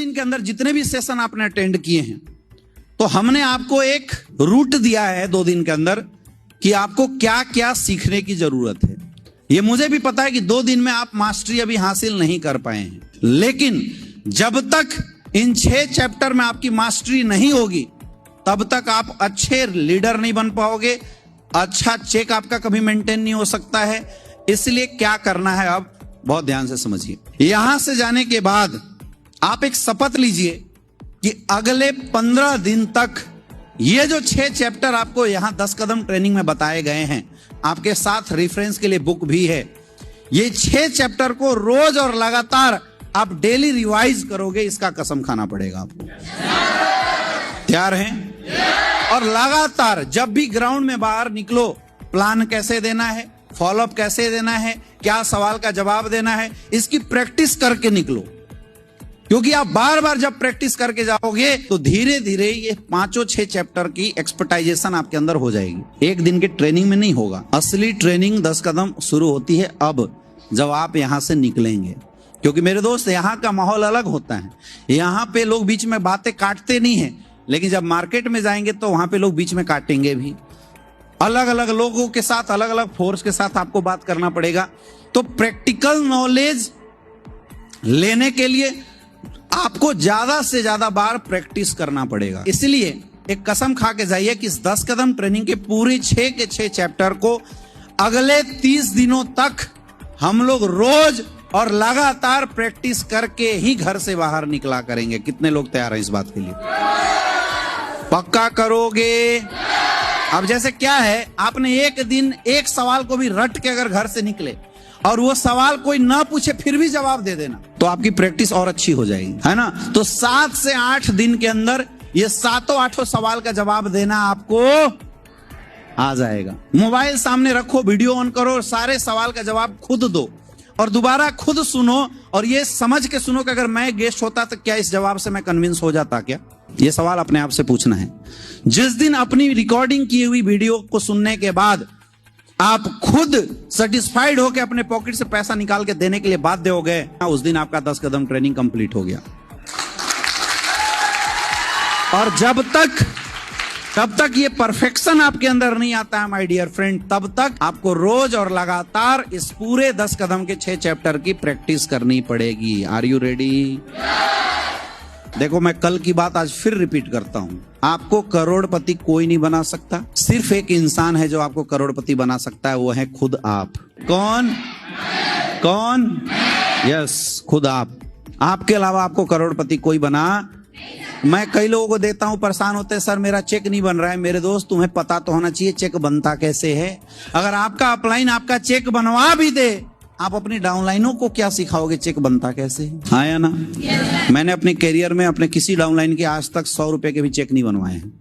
दिन के अंदर जितने भी सेशन आपने अटेंड किए हैं, तो हमने आपको एक रूट दिया है 2 दिन के अंदर कि आपको क्या क्या सीखने की जरूरत है। ये मुझे भी पता है कि 2 दिन में आप मास्टरी अभी हासिल नहीं कर पाए हैं, लेकिन जब तक इन 6 चैप्टर में आपकी मास्टरी नहीं होगी तब तक आप अच्छे लीडर नहीं बन पाओगे, अच्छा चेक आपका कभी मेंटेन नहीं हो सकता है। इसलिए क्या करना है अब बहुत ध्यान से समझिए। यहां से जाने के बाद आप एक शपथ लीजिए कि अगले 15 दिन तक ये जो 6 चैप्टर आपको यहां 10 कदम ट्रेनिंग में बताए गए हैं, आपके साथ रेफरेंस के लिए बुक भी है, ये 6 चैप्टर को रोज और लगातार आप डेली रिवाइज करोगे, इसका कसम खाना पड़ेगा आपको। तैयार हैं? और लगातार जब भी ग्राउंड में बाहर निकलो, प्लान कैसे देना है, फॉलोअप कैसे देना है, क्या सवाल का जवाब देना है, इसकी प्रैक्टिस करके निकलो। क्योंकि आप बार बार जब प्रैक्टिस करके जाओगे तो धीरे धीरे ये 5-6 चैप्टर की एक्सपर्टाइजेशन आपके अंदर हो जाएगी। एक दिन के ट्रेनिंग में नहीं होगा। असली ट्रेनिंग 10 कदम शुरू होती है अब, जब आप यहां से निकलेंगे। क्योंकि मेरे दोस्त, यहां का माहौल अलग होता है। यहां पे लोग बीच में बातें काटते नहीं है, लेकिन जब मार्केट में जाएंगे तो वहां पे लोग बीच में काटेंगे भी। अलग अलग लोगों के साथ, अलग अलग फोर्स के साथ आपको बात करना पड़ेगा। तो प्रैक्टिकल नॉलेज लेने के लिए आपको ज्यादा से ज्यादा बार प्रैक्टिस करना पड़ेगा। इसलिए एक कसम खा के जाइए कि इस 10 कदम ट्रेनिंग के पूरे 6 के 6 चैप्टर को अगले 30 दिनों तक हम लोग रोज और लगातार प्रैक्टिस करके ही घर से बाहर निकला करेंगे। कितने लोग तैयार हैं इस बात के लिए? पक्का करोगे? अब जैसे क्या है, आपने एक दिन एक सवाल को भी रट के अगर घर से निकले और वो सवाल कोई ना पूछे फिर भी जवाब दे देना, तो आपकी प्रैक्टिस और अच्छी हो जाएगी, है ना? तो 7 से 8 दिन के अंदर ये 7-8 सवाल का जवाब देना आपको आ जाएगा। मोबाइल सामने रखो, वीडियो ऑन करो, सारे सवाल का जवाब खुद दो और दोबारा खुद सुनो, और ये समझ के सुनो कि अगर मैं गेस्ट होता तो क्या इस जवाब से मैं कन्विंस हो जाता क्या? ये सवाल अपने आप से पूछना है। जिस दिन अपनी रिकॉर्डिंग की हुई वीडियो को सुनने के बाद आप खुद सेटिस्फाइड होकर अपने पॉकेट से पैसा निकाल के देने के लिए बाध्य हो गए, उस दिन आपका 10 कदम ट्रेनिंग कंप्लीट हो गया। और तब तक ये परफेक्शन आपके अंदर नहीं आता है माय डियर फ्रेंड, तब तक आपको रोज और लगातार इस पूरे 10 कदम के 6 चैप्टर की प्रैक्टिस करनी पड़ेगी। Are you ready? देखो, मैं कल की बात आज फिर रिपीट करता हूं। आपको करोड़पति कोई नहीं बना सकता। सिर्फ एक इंसान है जो आपको करोड़पति बना सकता है, वो है खुद आप। कौन? यस, खुद आप। आपके अलावा आपको करोड़पति कोई बना। मैं कई लोगों को देता हूं, परेशान होते हैं, सर मेरा चेक नहीं बन रहा है। मेरे दोस्त, तुम्हें पता तो होना चाहिए चेक बनता कैसे है। अगर आपका अपलाइन आपका चेक बनवा भी दे, आप अपनी डाउनलाइनों को क्या सिखाओगे चेक बनता कैसे? हाँ या ना? मैंने अपने करियर में अपने किसी डाउनलाइन के आज तक 100 रुपए के भी चेक नहीं बनवाए हैं।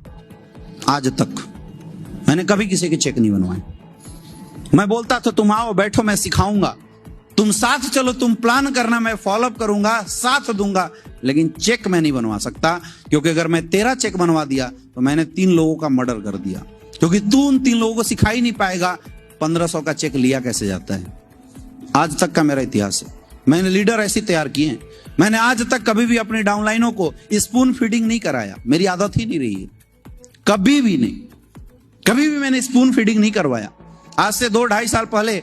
आज तक मैंने कभी किसी के चेक नहीं बनवाए। मैं बोलता था तुम आओ बैठो, मैं सिखाऊंगा, तुम साथ चलो, तुम प्लान करना, मैं फॉलोअप करूंगा, साथ दूंगा, लेकिन चेक मैं नहीं बनवा सकता। क्योंकि अगर मैं तेरा चेक बनवा दिया तो मैंने 3 लोगों का मर्डर कर दिया। क्योंकि तू उन 3 लोगों को सिखा ही नहीं पाएगा 1500 का चेक लिया कैसे जाता है। आज तक का मेरा इतिहास है, मैंने लीडर ऐसे तैयार किए हैं। मैंने आज तक कभी भी अपनी डाउनलाइनों को स्पून फीडिंग नहीं कराया, मेरी आदत ही नहीं रही है। कभी भी नहीं, कभी भी मैंने स्पून फीडिंग नहीं करवाया। आज से 2-2.5 साल पहले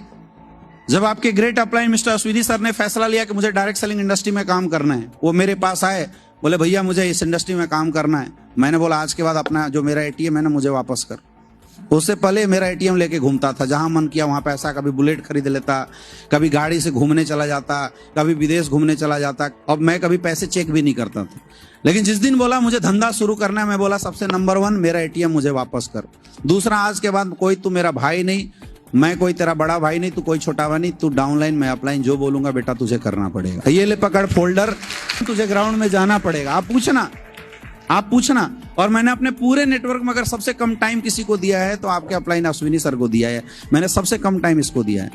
जब आपके great upline mister Ashwini sir ने फैसला लिया कि मुझे डायरेक्ट सेलिंग इंडस्ट्री में काम करना है, वो मेरे पास आए, बोले भैया मुझे इस इंडस्ट्री में काम करना है। मैंने बोला आज के बाद अपना जो मेरा एटीएम है ना, मुझे वापस कर। उससे पहले मेरा एटीएम लेके घूमता था, जहां मन किया वहां पैसा, कभी बुलेट खरीद लेता, कभी गाड़ी से घूमने चला जाता, कभी विदेश घूमने चला जाता। अब मैं कभी पैसे चेक भी नहीं करता था। लेकिन जिस दिन बोला मुझे धंधा शुरू करना है, मैं बोला सबसे नंबर 1 मेरा एटीएम मुझे वापस कर। दूसरा, आज के बाद कोई तू मेरा भाई नहीं, मैं कोई तेरा बड़ा भाई नहीं, तू कोई छोटा भाई नहीं, तू डाउनलाइन मैं अपलाइन, जो बोलूंगा बेटा तुझे करना पड़ेगा। ये ले पकड़ फोल्डर, तुझे ग्राउंड में जाना पड़ेगा। आप पूछना। और मैंने अपने पूरे नेटवर्क में अगर सबसे कम टाइम किसी को दिया है तो आपके अपलाइन अश्विनी सर को दिया है। मैंने सबसे कम टाइम इसको दिया है।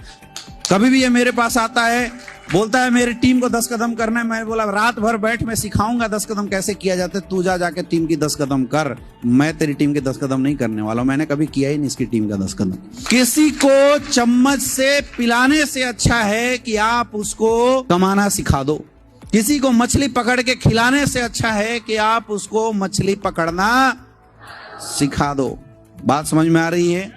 कभी भी ये मेरे पास आता है, बोलता है मेरी टीम को 10 कदम करना है, मैं बोला रात भर बैठ, मैं सिखाऊंगा 10 कदम कैसे किया जाता है, तू जाके टीम की 10 कदम कर। मैं तेरी टीम के 10 कदम नहीं करने वाला हूं। मैंने कभी किया ही नहीं इसकी टीम का 10 कदम। किसी को चम्मच से पिलाने से अच्छा है कि आप उसको कमाना सिखा दो। किसी को मछली पकड़ के खिलाने से अच्छा है कि आप उसको मछली पकड़ना सिखा दो। बात समझ में आ रही है?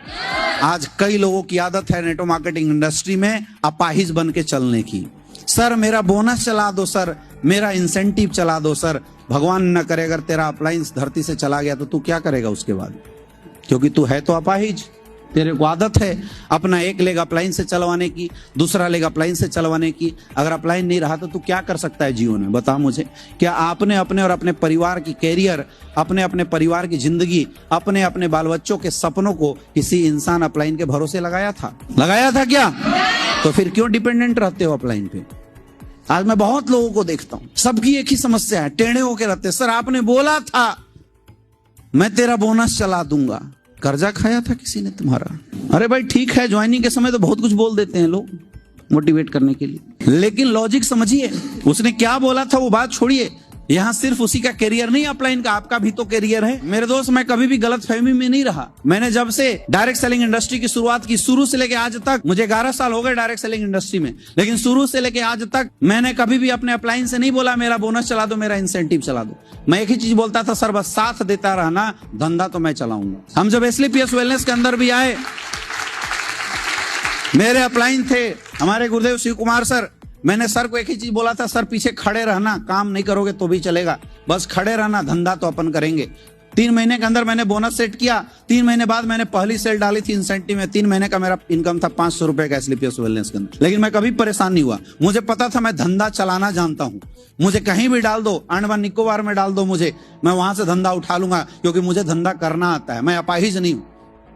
आज कई लोगों की आदत है नेटवर्क मार्केटिंग इंडस्ट्री में अपाहिज बन के चलने की। सर मेरा बोनस चला दो, सर मेरा इंसेंटिव चला दो। सर भगवान न करे अगर तेरा अप्लायंस धरती से चला गया तो तू क्या करेगा उसके बाद? क्योंकि तू है तो अपाहिज। तेरे को आदत है अपना एक लेग अप्लायंस से चलवाने की, दूसरा लेग अप्लायंस से चलवाने की। अगर अप्लायंस नहीं रहा तो तू क्या कर सकता है जीवन में? बता मुझे। क्या आपने अपने और अपने परिवार की कैरियर, अपने अपने परिवार की जिंदगी, अपने अपने बाल बच्चों के सपनों को किसी इंसान अपलाइन के भरोसे लगाया था? लगाया था क्या? तो फिर क्यों डिपेंडेंट रहते हो अपलाइन पे? आज मैं बहुत लोगों को देखता हूं, सबकी एक ही समस्या है, टेढ़े होके रहते। सर आपने बोला था मैं तेरा बोनस चला दूंगा। कर्जा खाया था किसी ने तुम्हारा? अरे भाई ठीक है, ज्वाइनिंग के समय तो बहुत कुछ बोल देते हैं लोग मोटिवेट करने के लिए, लेकिन लॉजिक समझिए। उसने क्या बोला था वो बात छोड़िए। यहां सिर्फ उसी का कैरियर नहीं अपलाइन का, आपका भी तो कैरियर है। मेरे दोस्त, मैं कभी भी गलत फहमी में नहीं रहा। मैंने जब से डायरेक्ट सेलिंग इंडस्ट्री की शुरुआत की, शुरू से लेके आज तक, मुझे 11 साल हो गए डायरेक्ट सेलिंग इंडस्ट्री में, लेकिन शुरू से लेके आज तक मैंने कभी भी अपने अपलाइन से नहीं बोला मेरा बोनस चला दो, मेरा इंसेंटिव चला दो। मैं एक ही चीज बोलता था, सर बस साथ देता रहना, धंधा तो मैं चलाऊंगा। हम जब एसलीपीएस वेलनेस के अंदर भी आए, मेरे अपलाइन थे हमारे गुरुदेव शिव कुमार सर। मैंने सर को एक ही चीज बोला था, सर पीछे खड़े रहना, काम नहीं करोगे तो भी चलेगा, बस खड़े रहना, धंधा तो अपन करेंगे। 3 महीने के अंदर मैंने बोनस सेट किया। 3 महीने बाद मैंने पहली सेल डाली थी इंसेंटिव में। 3 महीने का मेरा इनकम था 500 रुपए का एसलीपीएस वेलनेस के अंदर, लेकिन मैं कभी परेशान नहीं हुआ। मुझे पता था मैं धंधा चलाना जानता हूं। मुझे कहीं भी डाल दो, अंडमान निकोबार में डाल दो मुझे, मैं वहां से धंधा उठा लूंगा, क्योंकि मुझे धंधा करना आता है। मैं अपाहिज नहीं हूं,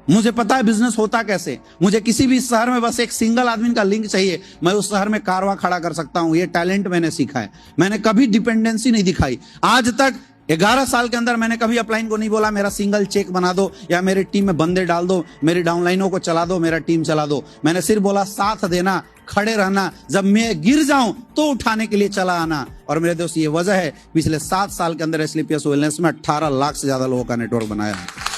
मुझे पता है बिजनेस होता कैसे। मुझे किसी भी शहर में बस एक सिंगल आदमी का लिंक चाहिए, मैं उस शहर में कारवा खड़ा कर सकता हूं। ये टैलेंट मैंने सीखा है। मैंने कभी डिपेंडेंसी नहीं दिखाई। आज तक 11 साल के अंदर मैंने कभी अपलाइन को नहीं बोला मेरा सिंगल चेक बना दो, या मेरी टीम में बंदे डाल दो, मेरी डाउनलाइनों को चला दो, मेरा टीम चला दो। मैंने सिर्फ बोला साथ देना, खड़े रहना, जब मैं गिर जाऊं तो उठाने के लिए चला आना। और मेरे दोस्त, ये वजह है पिछले 7 साल के अंदर एसलीपीएस वेलनेस में 18 लाख से ज्यादा लोगों का नेटवर्क बनाया है।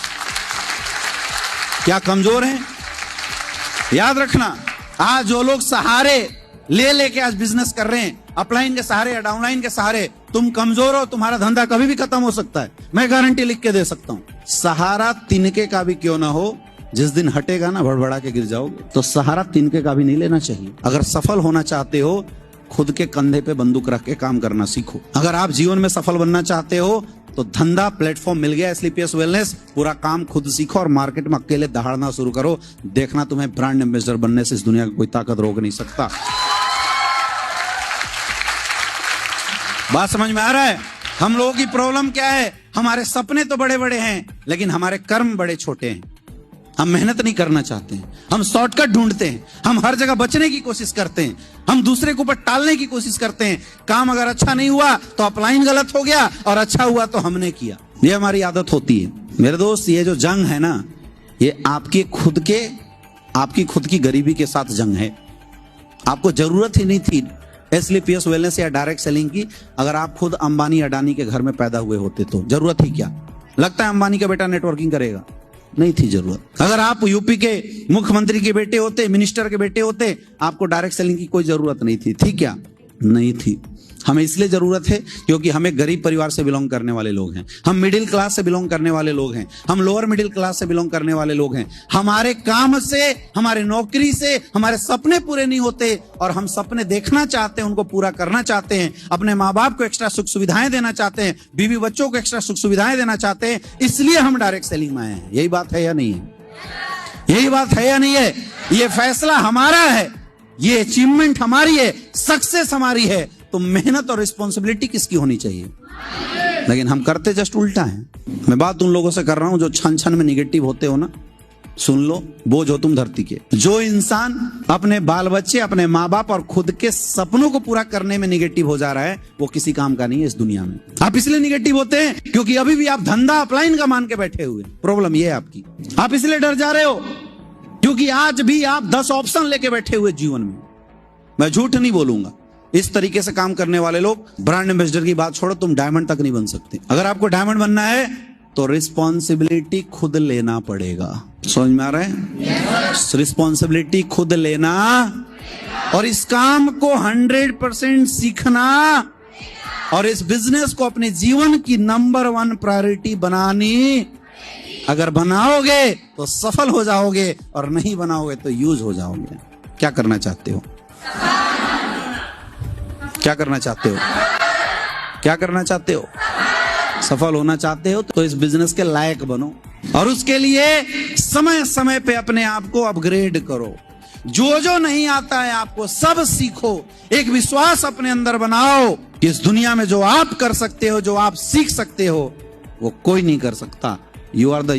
क्या कमजोर हैं? याद रखना, आज जो लोग सहारे ले लेके आज बिजनेस कर रहे हैं, अपलाइन के सहारे या डाउनलाइन के सहारे, तुम कमजोर हो, तुम्हारा धंधा कभी भी खत्म हो सकता है। मैं गारंटी लिख के दे सकता हूं। सहारा तिनके का भी क्यों ना हो, जिस दिन हटेगा ना भड़बड़ा के गिर जाओगे। तो सहारा तिनके का भी नहीं लेना चाहिए। अगर सफल होना चाहते हो, खुद के कंधे पे बंदूक रख के काम करना सीखो। अगर आप जीवन में सफल बनना चाहते हो तो धंधा प्लेटफॉर्म मिल गया एसलीपीएस वेलनेस, पूरा काम खुद सीखो और मार्केट में अकेले दहाड़ना शुरू करो। देखना तुम्हें ब्रांड एम्बेसडर बनने से इस दुनिया का कोई ताकत रोक नहीं सकता। बात समझ में आ रहा है? हम लोगों की प्रॉब्लम क्या है? हमारे सपने तो बड़े बड़े हैं, लेकिन हमारे कर्म बड़े छोटे हैं। हम मेहनत नहीं करना चाहते हैं, हम शॉर्टकट ढूंढते हैं, हम हर जगह बचने की कोशिश करते हैं, हम दूसरे के ऊपर टालने की कोशिश करते हैं। काम अगर अच्छा नहीं हुआ तो अपलाइन गलत हो गया, और अच्छा हुआ तो हमने किया। ये हमारी आदत होती है। मेरे दोस्त, ये जो जंग है ना, ये आपकी खुद की गरीबी के साथ जंग है। आपको जरूरत ही नहीं थी एसलीपीएस वेलनेस या डायरेक्ट सेलिंग की, अगर आप खुद अंबानी अडानी के घर में पैदा हुए होते तो। जरूरत ही क्या? लगता है अंबानी का बेटा नेटवर्किंग करेगा? नहीं थी जरूरत। अगर आप यूपी के मुख्यमंत्री के बेटे होते, मिनिस्टर के बेटे होते, आपको डायरेक्ट सेलिंग की कोई जरूरत नहीं थी। थी क्या? नहीं थी। हमें इसलिए जरूरत है क्योंकि हमें गरीब परिवार से बिलोंग करने वाले लोग हैं, हम मिडिल क्लास से बिलोंग करने वाले लोग हैं, हम लोअर मिडिल क्लास से बिलोंग करने वाले लोग हैं। हमारे काम से, हमारे नौकरी से हमारे सपने पूरे नहीं होते, और हम सपने देखना चाहते हैं, उनको पूरा करना चाहते हैं, अपने माँ बाप को एक्स्ट्रा सुख सुविधाएं देना चाहते हैं, बीवी बच्चों को एक्स्ट्रा सुख सुविधाएं देना चाहते हैं। इसलिए हम डायरेक्ट सेलिंग में आए हैं। यही बात है या नहीं है? यही बात है या नहीं है? ये फैसला हमारा है, ये अचीवमेंट हमारी है, सक्सेस हमारी है। तो मेहनत और रिस्पॉन्सिबिलिटी किसकी होनी चाहिए? लेकिन हम करते जस्ट उल्टा है। मैं बात उन लोगों से कर रहा हूं जो छन छन में निगेटिव होते हो ना, सुन लो, बोझ हो तुम धरती के। जो इंसान अपने बाल बच्चे, अपने माँ बाप और खुद के सपनों को पूरा करने में निगेटिव हो जा रहा है, वो किसी काम का नहीं है इस दुनिया में। आप इसलिए निगेटिव होते हैं क्योंकि अभी भी आप धंधा अपलाइन का मान के बैठे हुए। प्रॉब्लम ये है आपकी। आप इसलिए डर जा रहे हो क्योंकि आज भी आप 10 ऑप्शन लेके बैठे हुए जीवन में। मैं झूठ नहीं बोलूंगा, इस तरीके से काम करने वाले लोग, ब्रांड एम्बेसडर की बात छोड़ो, तुम डायमंड तक नहीं बन सकते। अगर आपको डायमंड बनना है तो रिस्पॉन्सिबिलिटी खुद लेना पड़ेगा। समझ में आ रहा है? रिस्पॉन्सिबिलिटी खुद लेना, और इस काम को 100% सीखना और इस बिजनेस को अपने जीवन की नंबर 1 प्रायोरिटी बनानी। अगर बनाओगे तो सफल हो जाओगे और नहीं बनाओगे तो यूज हो जाओगे। क्या करना चाहते हो? क्या करना चाहते हो? क्या करना चाहते हो? सफल होना चाहते हो तो इस बिजनेस के लायक बनो और उसके लिए समय समय पे अपने आप को अपग्रेड करो। जो जो नहीं आता है आपको सब सीखो। एक विश्वास अपने अंदर बनाओ कि इस दुनिया में जो आप कर सकते हो, जो आप सीख सकते हो, वो कोई नहीं कर सकता। You are the